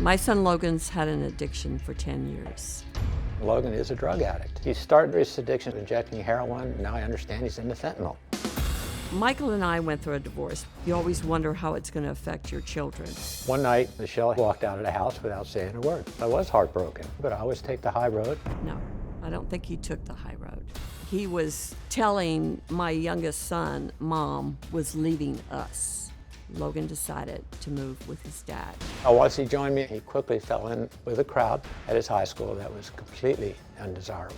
My son Logan's had an addiction for 10 years. Logan is a drug addict. He started his addiction injecting heroin. Now I understand he's into fentanyl. Michael and I went through a divorce. You always wonder how it's going to affect your children. One night, Michelle walked out of the house without saying a word. I was heartbroken, but I always take the high road. No, I don't think he took the high road. He was telling my youngest son, Mom was leaving us. Logan decided to move with his dad. Once he joined me, he quickly fell in with a crowd at his high school that was completely undesirable.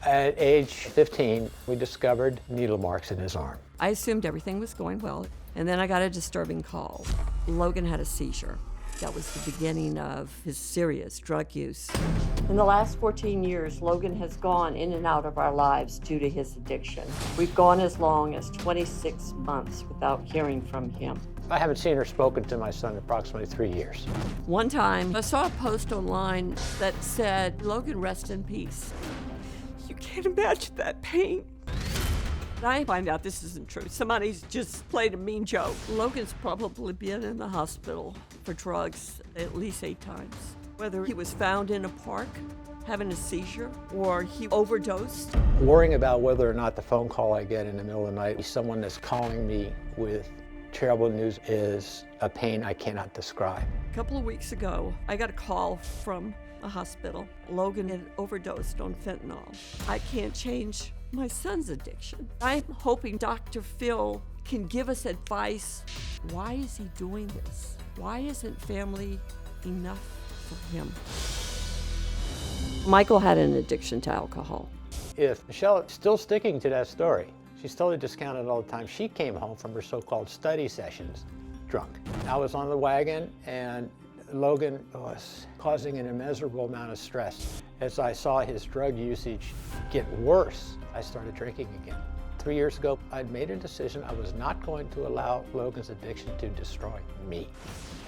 At age 15, we discovered needle marks in his arm. I assumed everything was going well, and then I got a disturbing call. Logan had a seizure. That was the beginning of his serious drug use. In the last 14 years, Logan has gone in and out of our lives due to his addiction. We've gone as long as 26 months without hearing from him. I haven't seen or spoken to my son in approximately 3 years. One time, I saw a post online that said, Logan, rest in peace. You can't imagine that pain. I find out this isn't true. Somebody's just played a mean joke. Logan's probably been in the hospital for drugs at least 8 times. Whether he was found in a park having a seizure or he overdosed. Worrying about whether or not the phone call I get in the middle of the night, someone that's calling me with terrible news, is a pain I cannot describe. A couple of weeks ago, I got a call from a hospital. Logan had overdosed on fentanyl. I can't change my son's addiction. I'm hoping Dr. Phil can give us advice. Why is he doing this? Why isn't family enough for him? Michael had an addiction to alcohol. If Michelle is still sticking to that story, she's totally discounted all the time. She came home from her so-called study sessions drunk. I was on the wagon and Logan was causing an immeasurable amount of stress. As I saw his drug usage get worse, I started drinking again. 3 years ago, I'd made a decision. I was not going to allow Logan's addiction to destroy me.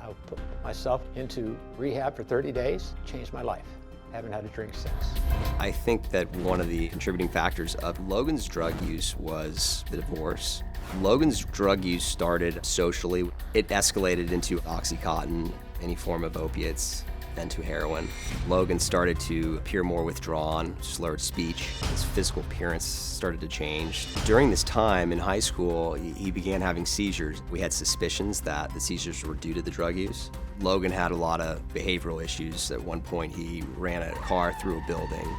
I put myself into rehab for 30 days, changed my life. Haven't had a drink since. I think that one of the contributing factors of Logan's drug use was the divorce. Logan's drug use started socially. It escalated into Oxycontin, any form of opiates, then to heroin. Logan started to appear more withdrawn, slurred speech. His physical appearance started to change. During this time in high school, he began having seizures. We had suspicions that the seizures were due to the drug use. Logan had a lot of behavioral issues. At one point, he ran a car through a building,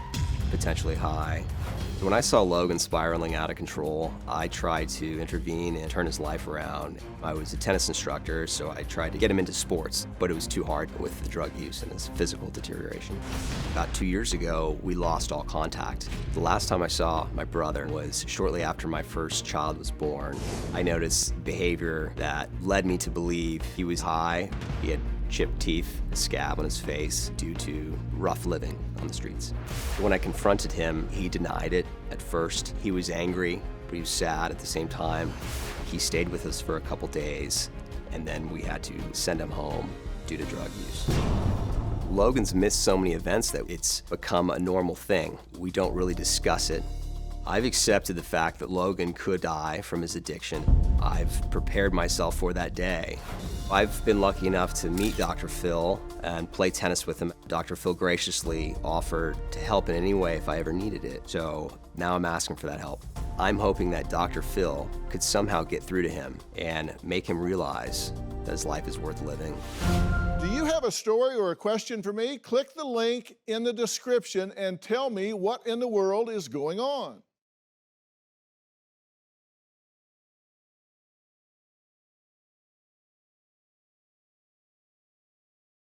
potentially high. When I saw Logan spiraling out of control, I tried to intervene and turn his life around. I was a tennis instructor, so I tried to get him into sports, but it was too hard with the drug use and his physical deterioration. About 2 years ago, we lost all contact. The last time I saw my brother was shortly after my first child was born. I noticed behavior that led me to believe he was high. He had chipped teeth, a scab on his face due to rough living on the streets. When I confronted him, he denied it. At first, he was angry, but he was sad at the same time. He stayed with us for a couple days, and then we had to send him home due to drug use. Logan's missed so many events that it's become a normal thing. We don't really discuss it. I've accepted the fact that Logan could die from his addiction. I've prepared myself for that day. I've been lucky enough to meet Dr. Phil and play tennis with him. Dr. Phil graciously offered to help in any way if I ever needed it. So now I'm asking for that help. I'm hoping that Dr. Phil could somehow get through to him and make him realize that his life is worth living. Do you have a story or a question for me? Click the link in the description and tell me what in the world is going on.